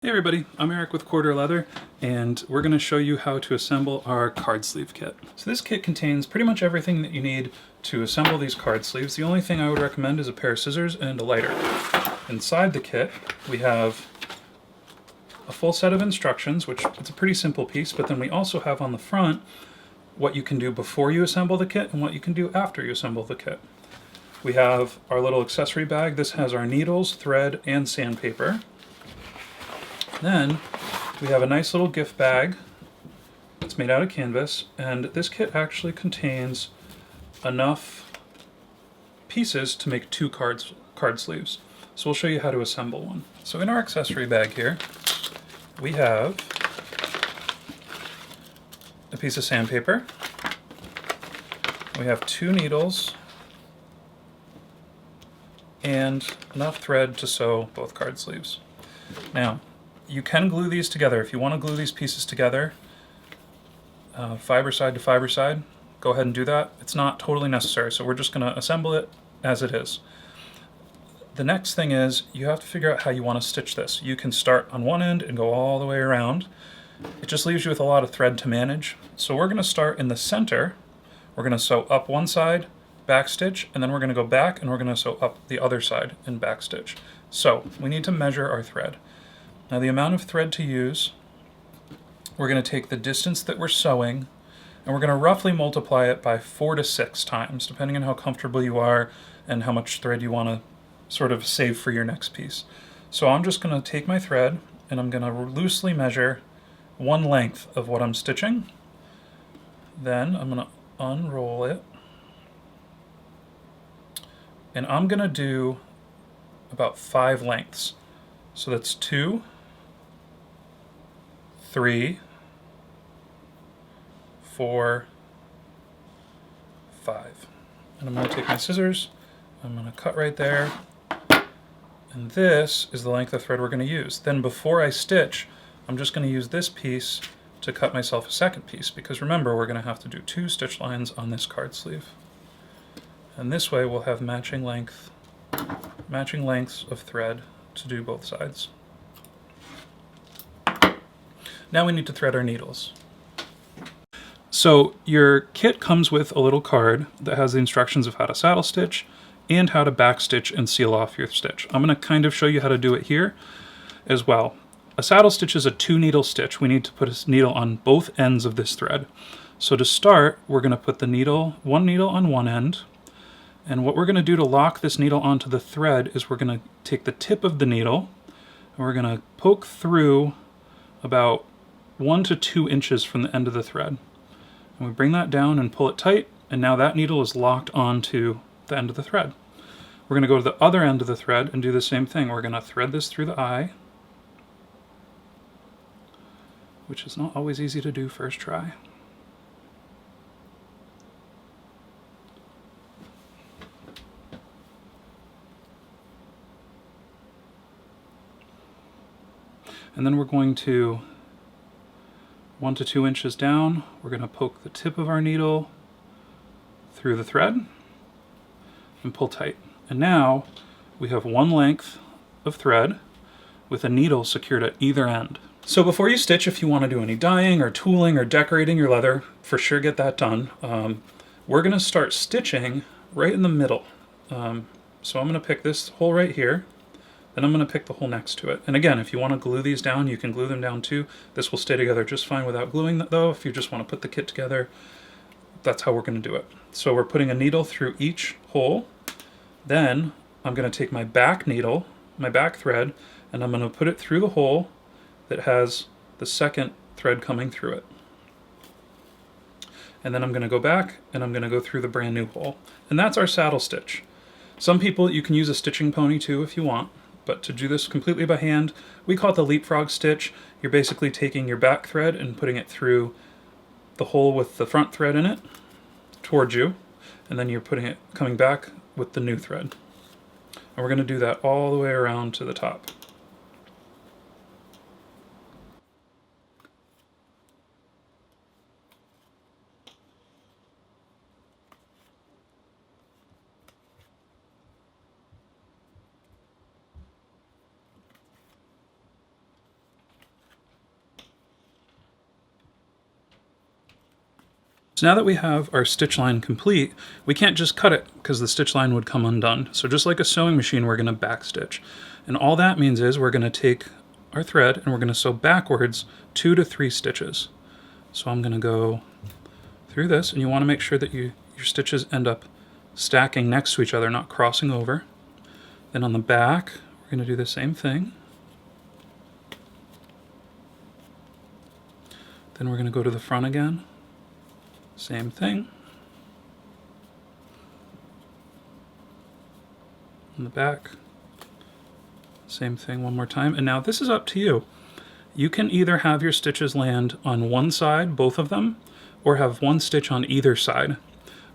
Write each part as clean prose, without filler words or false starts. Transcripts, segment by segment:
Hey everybody, I'm Eric with Corter Leather, and we're going to show you how to assemble our card sleeve kit. So this kit contains pretty much everything that you need to assemble these card sleeves. The only thing I would recommend is a pair of scissors and a lighter. Inside the kit, we have a full set of instructions, which it's a pretty simple piece, but then we also have on the front what you can do before you assemble the kit and what you can do after you assemble the kit. We have our little accessory bag. This has our needles, thread, and sandpaper. Then we have a nice little gift bag. It's made out of canvas, and this kit actually contains enough pieces to make two card sleeves. So we'll show you how to assemble one. So in our accessory bag here, we have a piece of sandpaper. We have two needles and enough thread to sew both card sleeves. Now, you can glue these together. If you want to glue these pieces together, fiber side to fiber side, go ahead and do that. It's not totally necessary, so we're just going to assemble it as it is. The next thing is you have to figure out how you want to stitch this. You can start on one end and go all the way around. It just leaves you with a lot of thread to manage. So we're going to start in the center. We're going to sew up one side, back stitch, and then we're going to go back and we're going to sew up the other side and back stitch. So we need to measure our thread. Now the amount of thread to use, we're going to take the distance that we're sewing and we're going to roughly multiply it by 4 to 6 times, depending on how comfortable you are and how much thread you want to sort of save for your next piece. So I'm just going to take my thread and I'm going to loosely measure one length of what I'm stitching. Then I'm going to unroll it and I'm going to do about 5 lengths. So that's 2, 3, 4, 5. And I'm going to take my scissors, I'm going to cut right there, and this is the length of thread we're going to use. Then before I stitch, I'm just going to use this piece to cut myself a second piece, because remember, we're going to have to do 2 stitch lines on this card sleeve. And this way we'll have matching lengths of thread to do both sides. Now we need to thread our needles. So your kit comes with a little card that has the instructions of how to saddle stitch and how to back stitch and seal off your stitch. I'm going to kind of show you how to do it here as well. A saddle stitch is a 2-needle stitch. We need to put a needle on both ends of this thread. So to start, we're going to put one needle on one end, and what we're going to do to lock this needle onto the thread is we're going to take the tip of the needle and we're going to poke through about 1 to 2 inches from the end of the thread. And we bring that down and pull it tight, and now that needle is locked onto the end of the thread. We're going to go to the other end of the thread and do the same thing. We're going to thread this through the eye, which is not always easy to do first try. And then we're going to 1 to 2 inches down, we're going to poke the tip of our needle through the thread and pull tight. And now we have one length of thread with a needle secured at either end. So before you stitch, if you want to do any dyeing or tooling or decorating your leather, for sure get that done. We're going to start stitching right in the middle. So I'm going to pick this hole right here. Then I'm going to pick the hole next to it. And again, if you want to glue these down, you can glue them down too. This will stay together just fine without gluing that though. If you just want to put the kit together, that's how we're going to do it. So we're putting a needle through each hole. Then I'm going to take my back needle, my back thread, and I'm going to put it through the hole that has the second thread coming through it. And then I'm going to go back and I'm going to go through the brand new hole. And that's our saddle stitch. Some people, you can use a stitching pony too if you want. But to do this completely by hand, we call it the leapfrog stitch. You're basically taking your back thread and putting it through the hole with the front thread in it towards you, and then you're putting it coming back with the new thread. And we're going to do that all the way around to the top. So now that we have our stitch line complete, we can't just cut it because the stitch line would come undone. So just like a sewing machine, we're going to back stitch. And all that means is we're going to take our thread and we're going to sew backwards 2 to 3 stitches. So I'm going to go through this, and you want to make sure that your stitches end up stacking next to each other, not crossing over. Then on the back, we're going to do the same thing. Then we're going to go to the front again. Same thing. On the back. Same thing one more time. And now this is up to you. You can either have your stitches land on one side, both of them, or have one stitch on either side.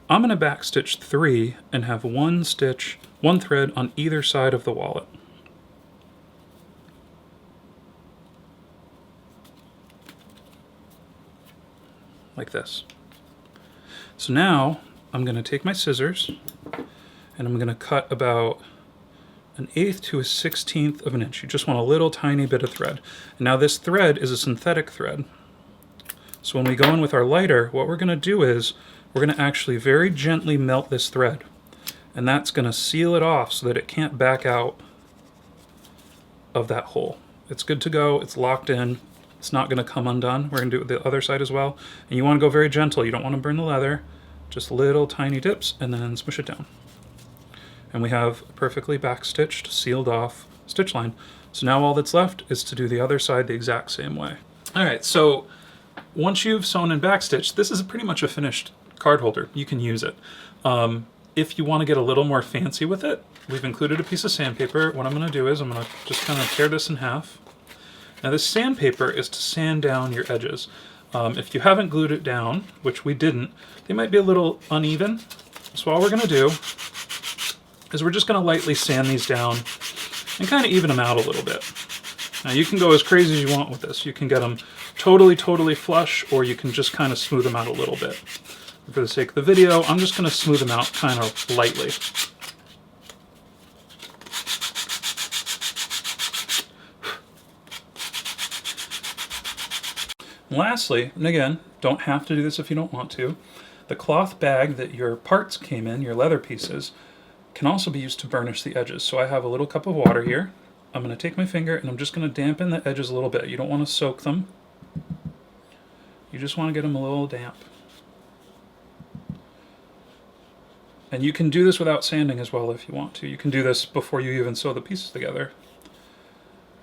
I'm going to back stitch 3 and have one thread on either side of the wallet. Like this. So now I'm going to take my scissors and I'm going to cut about 1/8 to 1/16 of an inch. You just want a little tiny bit of thread. And now this thread is a synthetic thread. So when we go in with our lighter, what we're going to do is we're going to actually very gently melt this thread. And that's going to seal it off so that it can't back out of that hole. It's good to go. It's locked in. It's not going to come undone. We're going to do it with the other side as well. And you want to go very gentle. You don't want to burn the leather. Just little tiny dips and then smush it down. And we have a perfectly backstitched, sealed off stitch line. So now all that's left is to do the other side the exact same way. All right, so once you've sewn and backstitched, this is pretty much a finished card holder. You can use it. If you want to get a little more fancy with it, we've included a piece of sandpaper. What I'm going to do is I'm going to just kind of tear this in half. Now this sandpaper is to sand down your edges. If you haven't glued it down, which we didn't, they might be a little uneven. So all we're going to do is we're just going to lightly sand these down and kind of even them out a little bit. Now you can go as crazy as you want with this. You can get them totally flush, or you can just kind of smooth them out a little bit. For the sake of the video, I'm just going to smooth them out kind of lightly. And lastly, and again, don't have to do this if you don't want to, the cloth bag that your parts came in, your leather pieces, can also be used to burnish the edges. So I have a little cup of water here. I'm going to take my finger and I'm just going to dampen the edges a little bit. You don't want to soak them. You just want to get them a little damp. And you can do this without sanding as well if you want to. You can do this before you even sew the pieces together.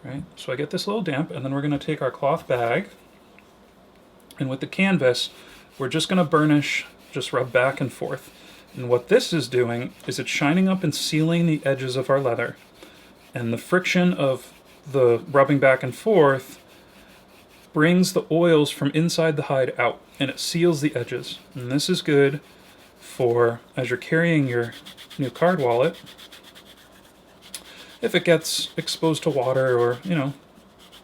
Right? So I get this little damp, and then we're going to take our cloth bag, and with the canvas, we're just going to burnish, just rub back and forth. And what this is doing is it's shining up and sealing the edges of our leather. And the friction of the rubbing back and forth brings the oils from inside the hide out, and it seals the edges. And this is good for as you're carrying your new card wallet. If it gets exposed to water or,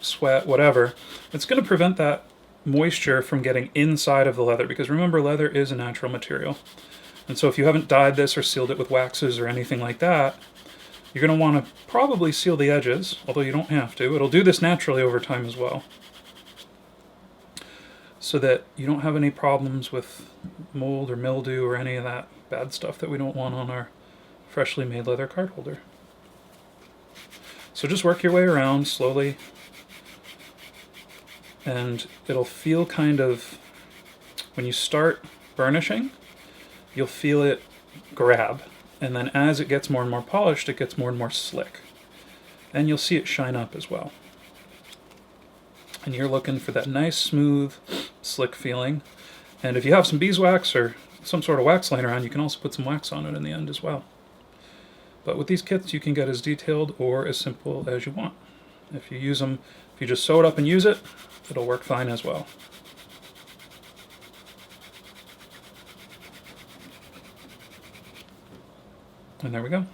sweat, whatever, it's going to prevent that moisture from getting inside of the leather, because remember, leather is a natural material. And so if you haven't dyed this or sealed it with waxes or anything like that, you're going to want to probably seal the edges, although you don't have to. It'll do this naturally over time as well, so that you don't have any problems with mold or mildew or any of that bad stuff that we don't want on our freshly made leather card holder. So just work your way around slowly, and it'll feel kind of, when you start burnishing, you'll feel it grab, and then as it gets more and more polished, it gets more and more slick, and you'll see it shine up as well. And you're looking for that nice, smooth, slick feeling. And if you have some beeswax or some sort of wax laying around, you can also put some wax on it in the end as well. But with these kits, you can get as detailed or as simple as you want. If you use them, if you just sew it up and use it, it'll work fine as well. And there we go.